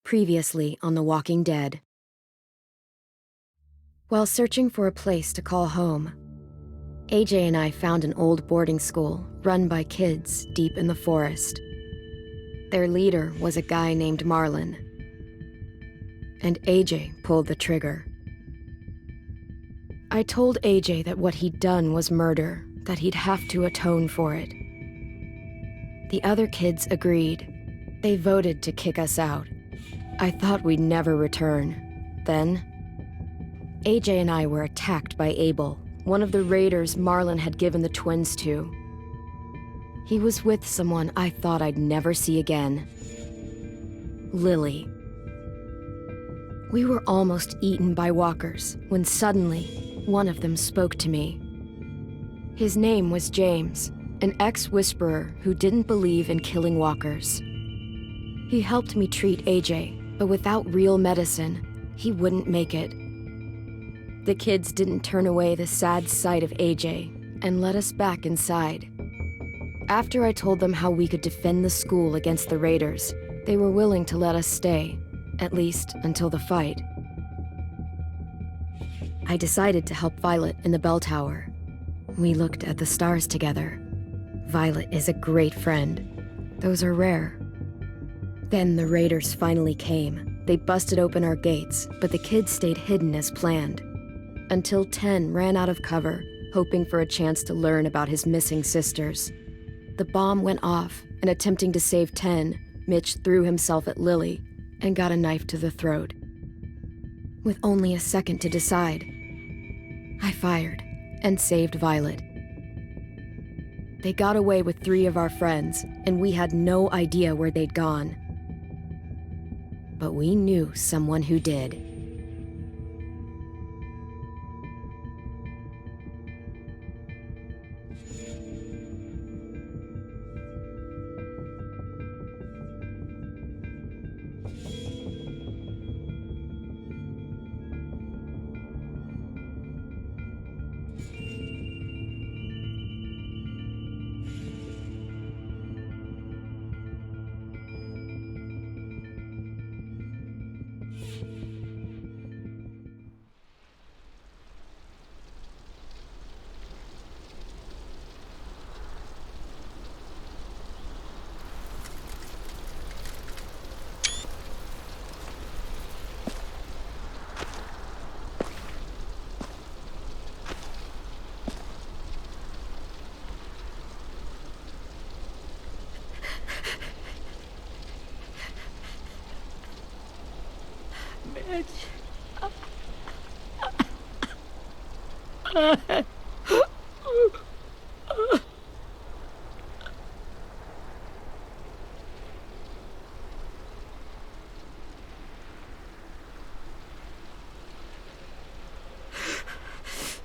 Previously on The Walking Dead. While searching for a place to call home, AJ and I found an old boarding school run by kids deep in the forest. Their leader was a guy named Marlon, and AJ pulled the trigger. I told AJ that what he'd done was murder, that he'd have to atone for it. The other kids agreed. They voted to kick us out. I thought we'd never return. Then, AJ and I were attacked by Abel, one of the raiders Marlon had given the twins to. He was with someone I thought I'd never see again. Lily. We were almost eaten by walkers when suddenly, one of them spoke to me. His name was James, an ex-whisperer who didn't believe in killing walkers. He helped me treat AJ, but without real medicine, he wouldn't make it. The kids didn't turn away the sad sight of AJ and let us back inside. After I told them how we could defend the school against the raiders, they were willing to let us stay, at least until the fight. I decided to help Violet in the bell tower. We looked at the stars together. Violet is a great friend. Those are rare. Then the raiders finally came. They busted open our gates, but the kids stayed hidden as planned. Until 10 ran out of cover, hoping for a chance to learn about his missing sisters. The bomb went off, and attempting to save 10, Mitch threw himself at Lily and got a knife to the throat. With only a second to decide, I fired and saved Violet. They got away with 3 of our friends, and we had no idea where they'd gone. But we knew someone who did.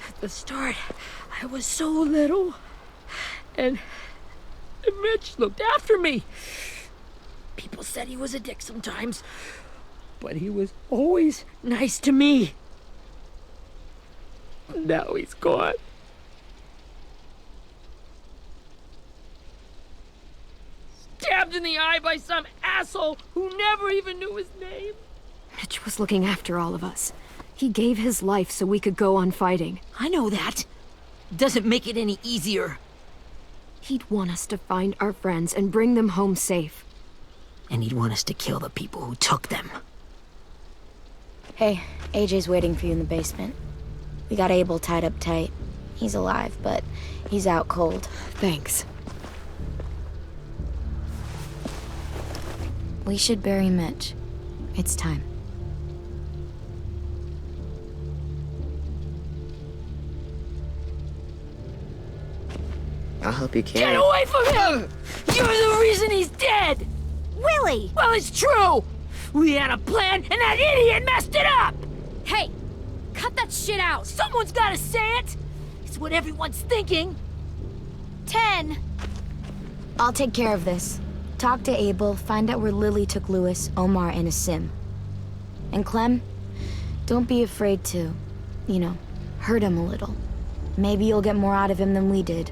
At the start, I was so little, and Mitch looked after me. People said he was a dick sometimes, but he was always nice to me. Now he's gone. Stabbed in the eye by some asshole who never even knew his name. Mitch was looking after all of us. He gave his life so we could go on fighting. I know that. Doesn't make it any easier. He'd want us to find our friends and bring them home safe. And he'd want us to kill the people who took them. Hey, AJ's waiting for you in the basement. We got Abel tied up tight. He's alive, but he's out cold. Thanks. We should bury Mitch. It's time. I'll help you carry. Get away from him! You're the reason he's dead! Willie! Well, it's true! We had a plan, and that idiot messed it up! Hey! Cut that shit out! Someone's gotta say it! It's what everyone's thinking. 10! I'll take care of this. Talk to Abel, find out where Lily took Lewis, Omar, and Asim. And Clem, don't be afraid to, hurt him a little. Maybe you'll get more out of him than we did.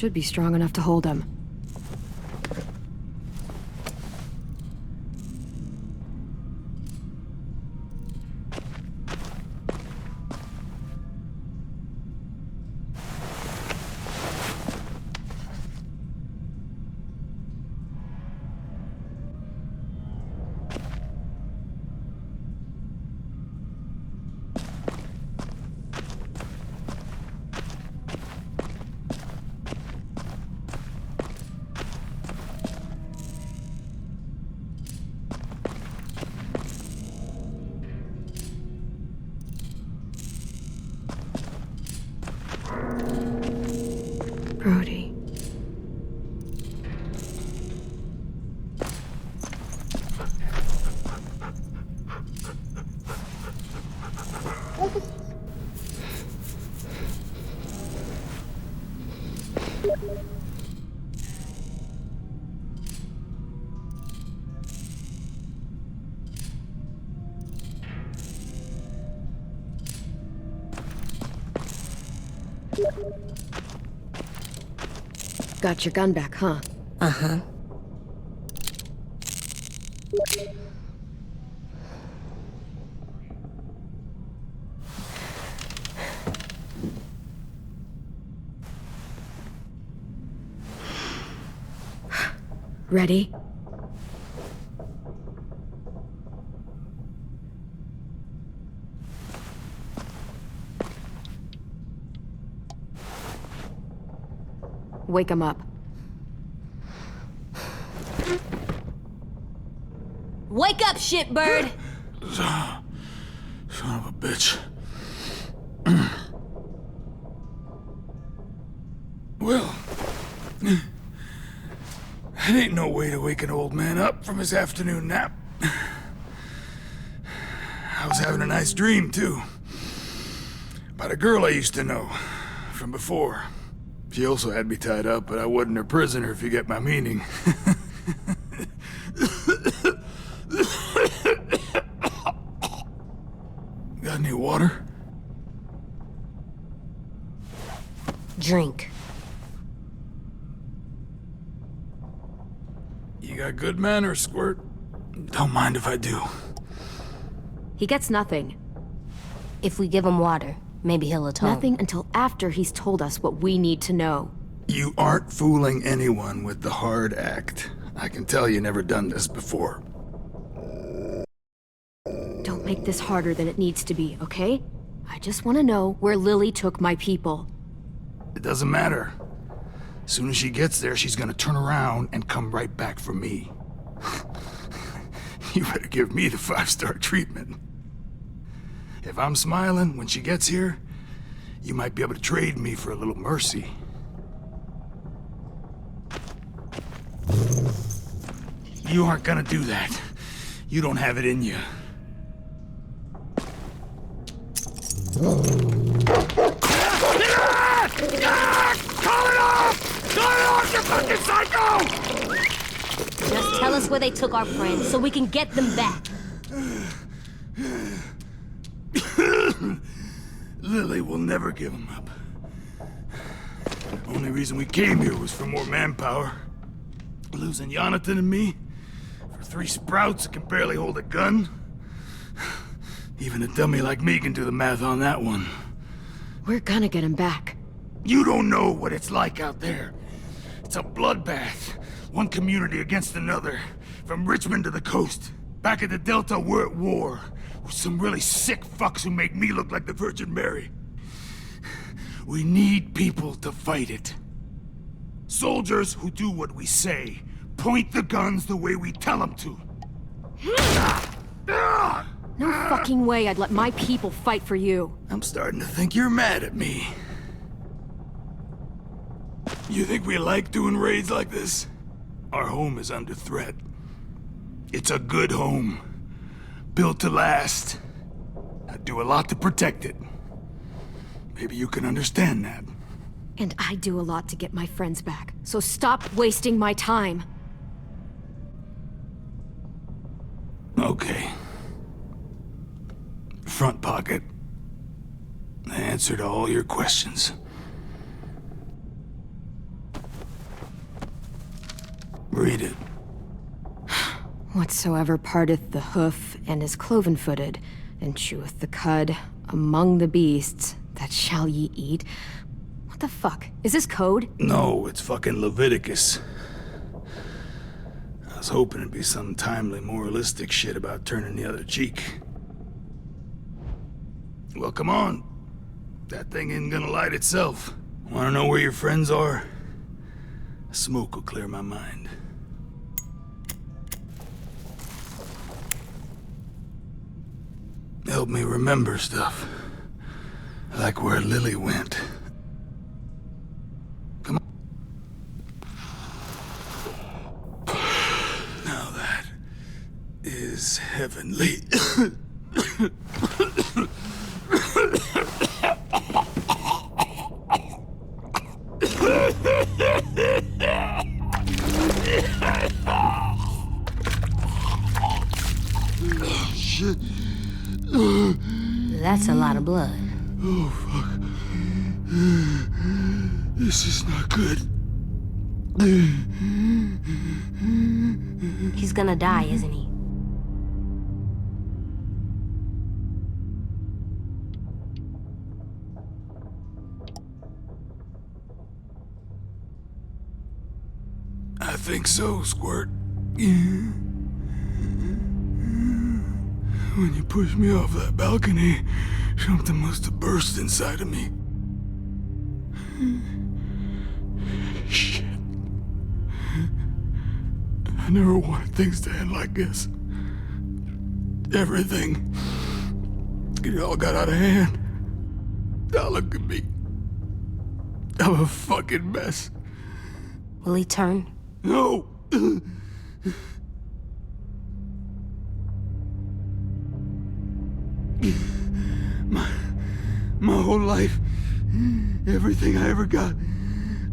should be strong enough to hold him. Brody. Got your gun back, huh? Uh-huh. Ready? Wake him up. Wake up, shitbird! Son of a bitch. Well, that ain't no way to wake an old man up from his afternoon nap. I was having a nice dream, too. About a girl I used to know from before. She also had me tied up, but I wasn't her prisoner, if you get my meaning. Got any water? Drink. You got good manners, Squirt. Don't mind if I do. He gets nothing. If we give him water, maybe he'll atone. Nothing until after he's told us what we need to know. You aren't fooling anyone with the hard act. I can tell you never done this before. Don't make this harder than it needs to be, okay? I just want to know where Lily took my people. It doesn't matter. As soon as she gets there, she's gonna turn around and come right back for me. You better give me the 5-star treatment. If I'm smiling when she gets here, you might be able to trade me for a little mercy. You aren't gonna do that. You don't have it in you. Call it off! Call it off, you fucking psycho! Just tell us where they took our friends so we can get them back. Lily will never give him up. Only reason we came here was for more manpower. Losing Jonathan and me for 3 sprouts that can barely hold a gun. Even a dummy like me can do the math on that one. We're gonna get him back. You don't know what it's like out there. It's a bloodbath. One community against another. From Richmond to the coast. Back at the Delta, we're at war. With some really sick fucks who make me look like the Virgin Mary. We need people to fight it. Soldiers who do what we say. Point the guns the way we tell them to. No fucking way I'd let my people fight for you. I'm starting to think you're mad at me. You think we like doing raids like this? Our home is under threat. It's a good home. Built to last. I do a lot to protect it. Maybe you can understand that. And I do a lot to get my friends back. So stop wasting my time. Okay. Front pocket. The answer to all your questions. Read it. Whatsoever parteth the hoof and is cloven-footed, and cheweth the cud among the beasts, that shall ye eat. What the fuck? Is this code? No, it's fucking Leviticus. I was hoping it'd be some timely, moralistic shit about turning the other cheek. Well, come on. That thing ain't gonna light itself. Wanna know where your friends are? Smoke will clear my mind. Help me remember stuff. Like where Lily went. Come on. Now that is heavenly. Shit. That's a lot of blood. Oh, fuck. This is not good. He's gonna die, isn't he? I think so, Squirt. When you pushed me off that balcony, something must have burst inside of me. Shit. I never wanted things to end like this. Everything. It all got out of hand. Now look at me. I'm a fucking mess. Will he turn? No! My whole life, everything I ever got,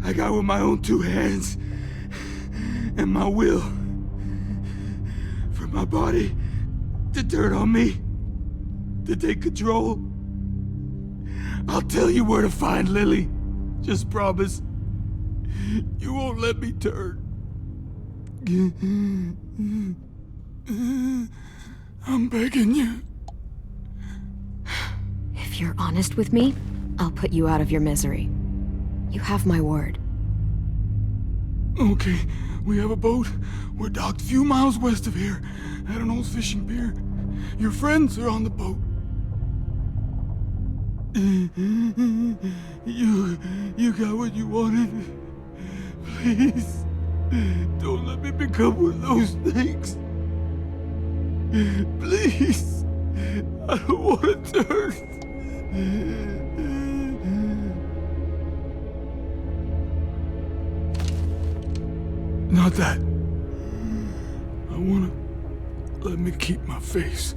I got with my own two hands and my will. For my body to turn on me, to take control. I'll tell you where to find Lily. Just promise. You won't let me turn. I'm begging you. If you're honest with me, I'll put you out of your misery. You have my word. Okay, we have a boat. We're docked a few miles west of here, at an old fishing pier. Your friends are on the boat. You got what you wanted. Please, don't let me become one of those things. Please, I don't want to turn. Not that. I wanna let me keep my face.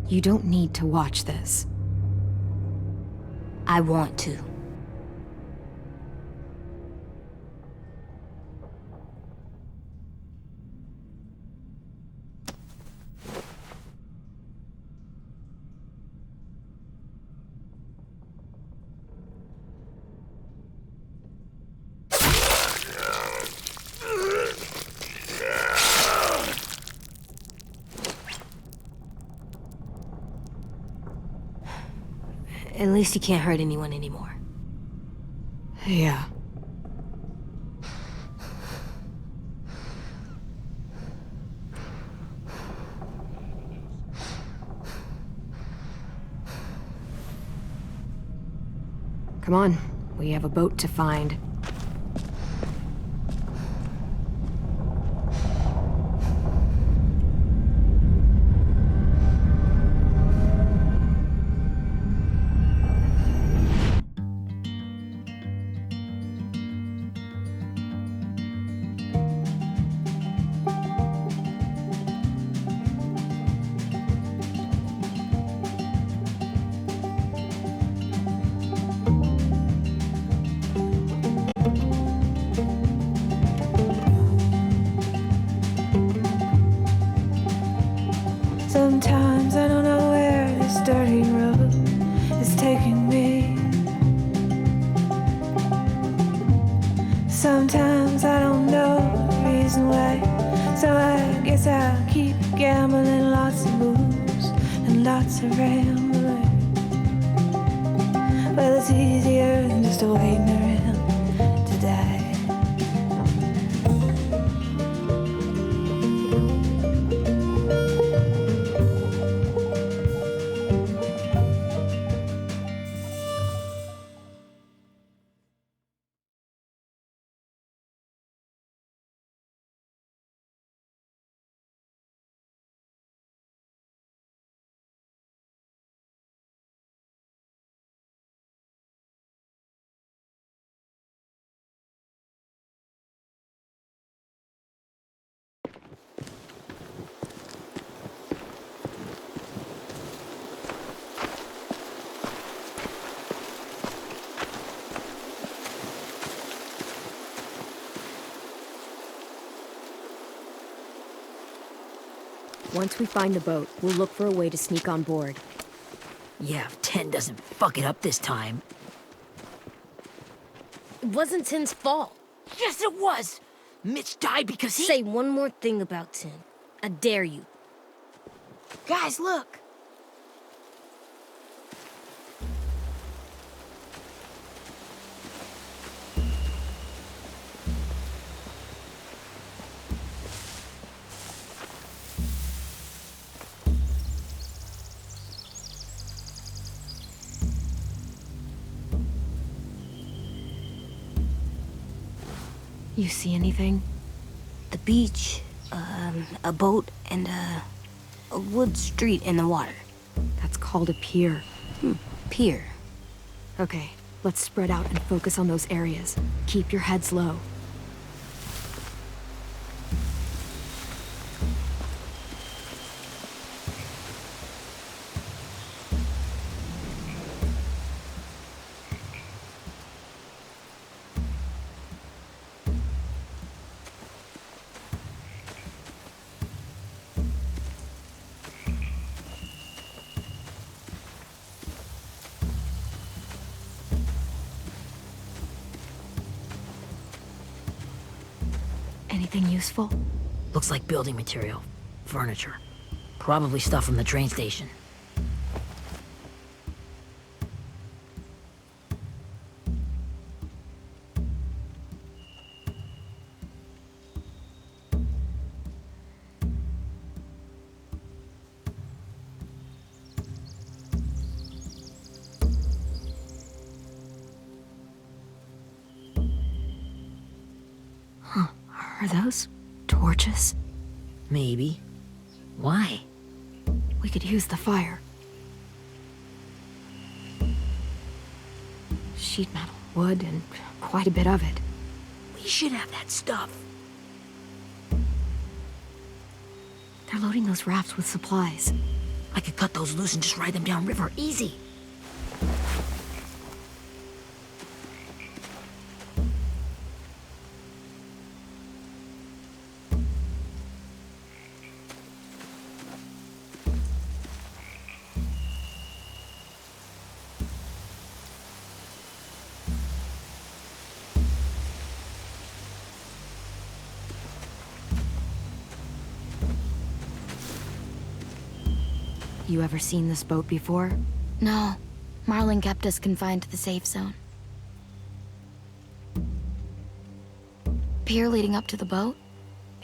You don't need to watch this. I want to. At least he can't hurt anyone anymore. Yeah. Come on, we have a boat to find. Sometimes I don't know the reason why, so I guess I'll keep gambling. Lots of moves and lots of rambling. Well, it's easier than just waiting around to die. Once we find the boat, we'll look for a way to sneak on board. Yeah, if 10 doesn't fuck it up this time. It wasn't Tin's fault. Yes, it was! Mitch died because he... Say one more thing about Tin. I dare you. Guys, look! You see anything? The beach, a boat, and a wood street in the water. That's called a pier. Pier. Okay, let's spread out and focus on those areas. Keep your heads low. Anything useful? Looks like building material. Furniture. Probably stuff from the train station. Are those torches? Maybe. Why? We could use the fire. Sheet metal, wood, and quite a bit of it. We should have that stuff. They're loading those rafts with supplies. I could cut those loose and just ride them downriver. Easy. You ever seen this boat before? No. Marlin kept us confined to the safe zone. Pier leading up to the boat?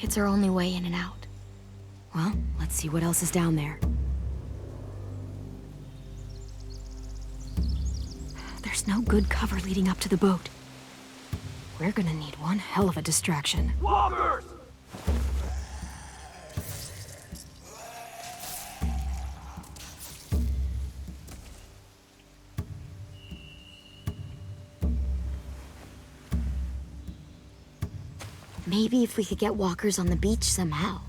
It's our only way in and out. Well, let's see what else is down there. There's no good cover leading up to the boat. We're gonna need one hell of a distraction. Walkers! Maybe if we could get walkers on the beach somehow.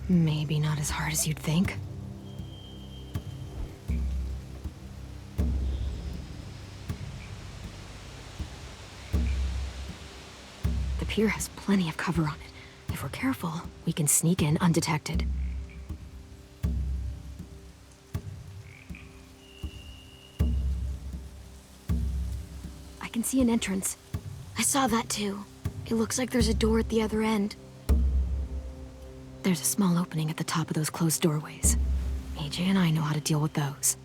Maybe not as hard as you'd think. The pier has plenty of cover on it. If we're careful, we can sneak in undetected. I can see an entrance. I saw that too. It looks like there's a door at the other end. There's a small opening at the top of those closed doorways. AJ and I know how to deal with those.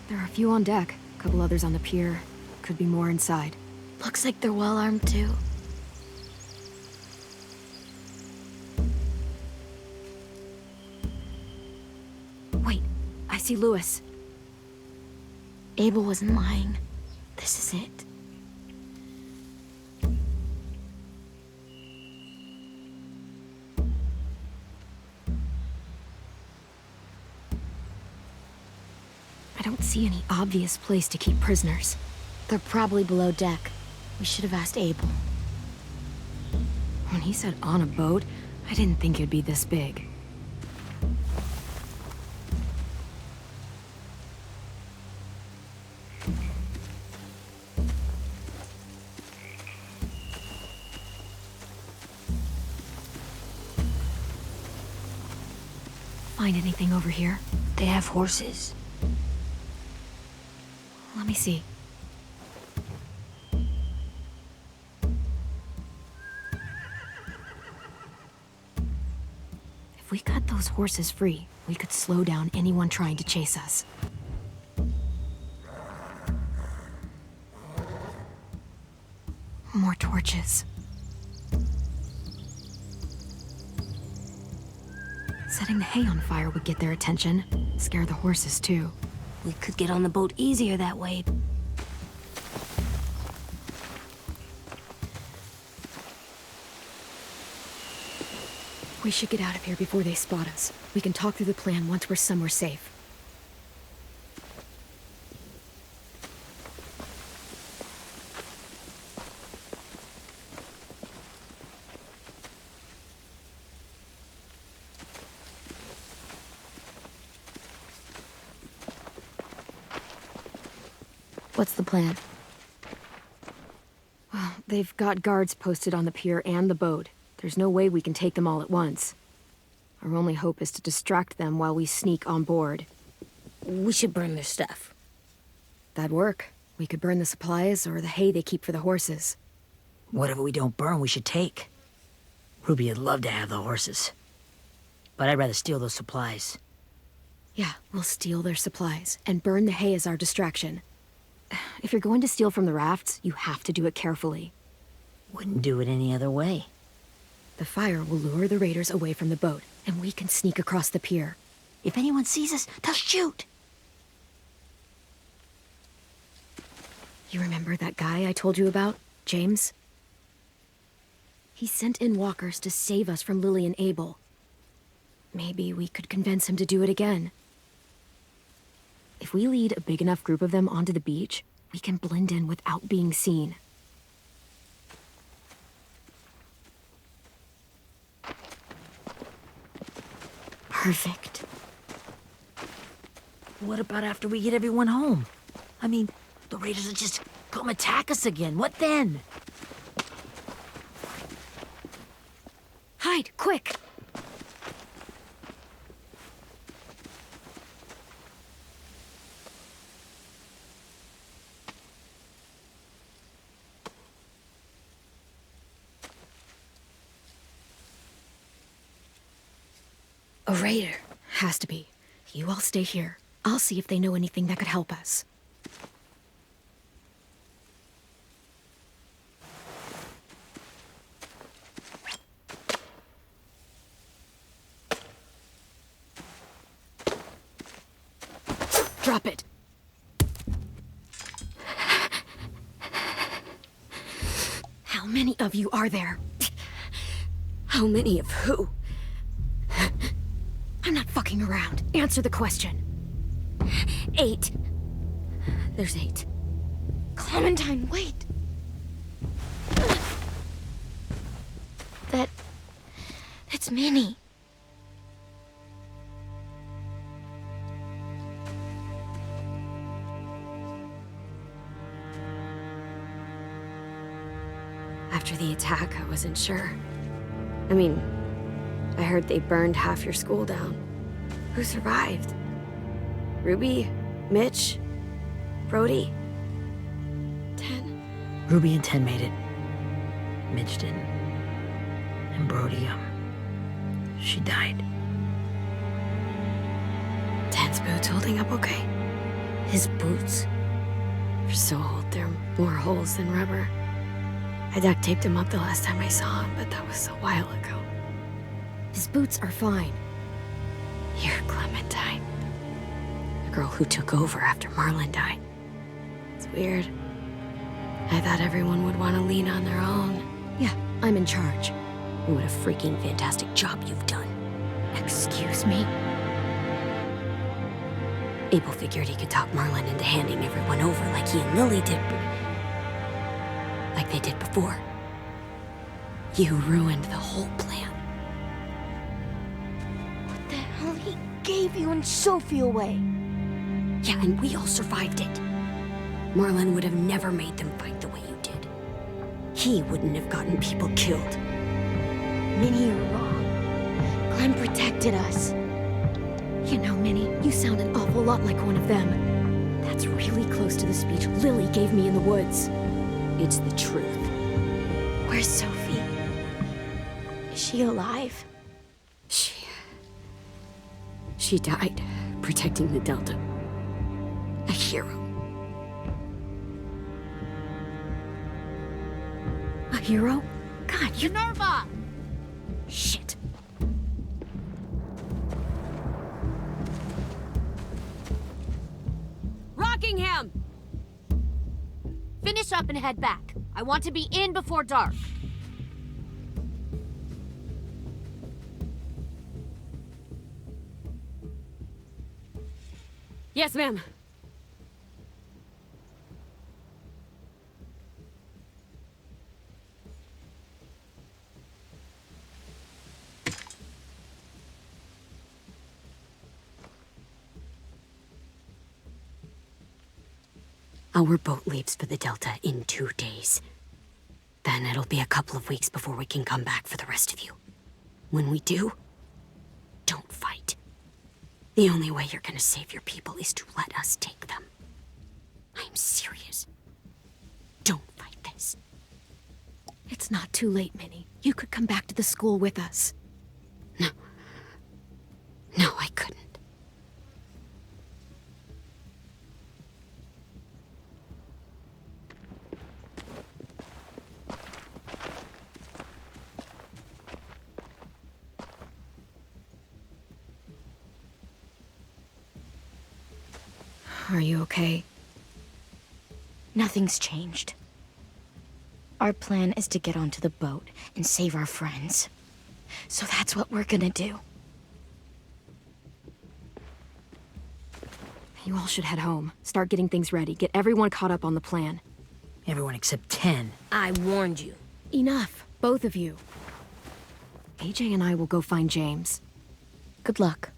There are a few on deck, a couple others on the pier. Could be more inside. Looks like they're well armed too. Wait, I see Lewis. Abel wasn't lying. This is it. I don't see any obvious place to keep prisoners. They're probably below deck. We should have asked Abel. When he said on a boat, I didn't think it'd be this big. Find anything over here? They have horses. Let me see. If we cut those horses free, we could slow down anyone trying to chase us. More torches. Setting the hay on fire would get their attention. Scare the horses, too. We could get on the boat easier that way. We should get out of here before they spot us. We can talk through the plan once we're somewhere safe. What's the plan? Well, they've got guards posted on the pier and the boat. There's no way we can take them all at once. Our only hope is to distract them while we sneak on board. We should burn their stuff. That'd work. We could burn the supplies or the hay they keep for the horses. Whatever we don't burn, we should take. Ruby would love to have the horses. But I'd rather steal those supplies. Yeah, we'll steal their supplies and burn the hay as our distraction. If you're going to steal from the rafts, you have to do it carefully. Wouldn't do it any other way. The fire will lure the raiders away from the boat, and we can sneak across the pier. If anyone sees us, they'll shoot. You remember that guy I told you about, James? He sent in walkers to save us from Lily and Abel. Maybe we could convince him to do it again. If we lead a big enough group of them onto the beach, we can blend in without being seen. Perfect. What about after we get everyone home? I mean, the raiders will just come attack us again. What then? Hide, quick! A raider. Has to be. You all stay here. I'll see if they know anything that could help us. Drop it. How many of you are there? How many of who? I'm not fucking around. Answer the question. 8. There's 8. Clementine, wait! That's Minnie. After the attack, I wasn't sure. I mean, I heard they burned half your school down. Who survived? Ruby? Mitch? Brody? 10? Ruby and 10 made it. Mitch didn't. And Brody, she died. 10's boots holding up okay? His boots? They're so old, there are more holes than rubber. I duct taped him up the last time I saw him, but that was a while ago. His boots are fine. You're Clementine. The girl who took over after Marlon died. It's weird. I thought everyone would want to lean on their own. Yeah, I'm in charge. What a freaking fantastic job you've done. Excuse me? Abel figured he could talk Marlon into handing everyone over like he and Lily did, like they did before. You ruined the whole plan. What the hell? He gave you and Sophie away. Yeah, and we all survived it. Marlon would have never made them fight the way you did. He wouldn't have gotten people killed. Minnie, you're wrong. Clem protected us. You know, Minnie, you sound an awful lot like one of them. That's really close to the speech Lily gave me in the woods. It's the truth. Where's Sophie? Is she alive? She died protecting the Delta. A hero. A hero? God, you... Minerva! Shit. Rockingham! Finish up and head back. I want to be in before dark. Yes, ma'am. Our boat leaves for the Delta in 2 days. Then it'll be a couple of weeks before we can come back for the rest of you. When we do, don't fight. The only way you're gonna save your people is to let us take them. I'm serious. Don't fight this. It's not too late, Minnie. You could come back to the school with us. No, I couldn't. Are you okay? Nothing's changed. Our plan is to get onto the boat and save our friends. So that's what we're gonna do. You all should head home. Start getting things ready. Get everyone caught up on the plan. Everyone except 10. I warned you. Enough, both of you. AJ and I will go find James. Good luck.